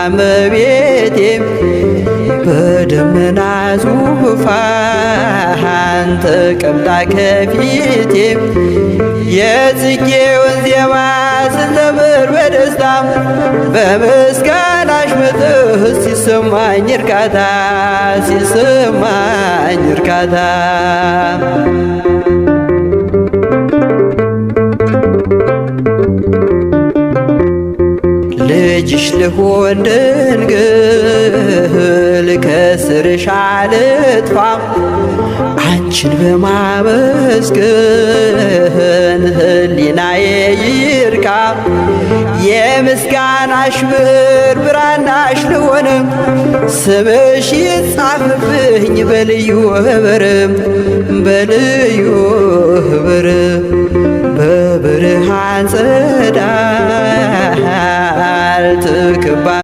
እመቤቴ በደመና ዙፋን ተቀምጣ ከፊቴ የጽጌውን ዜማ ስዘምር በደስታ በምስጋናሽ መጥህ ሲሰማኝ እርካታ ሲሰማኝ እርካታ ልጅሽ ልሆን ድንግል ከስርሽ አልጥፋ አንቺን በማመስገን ህሊናዬ ይርካ የምስጋናሽ ብር ብራናሽ ልሆን ስምሽ ይጻፍብኝ በልዩ ህብር በልዩ ህብር በብርሃን ጸዳል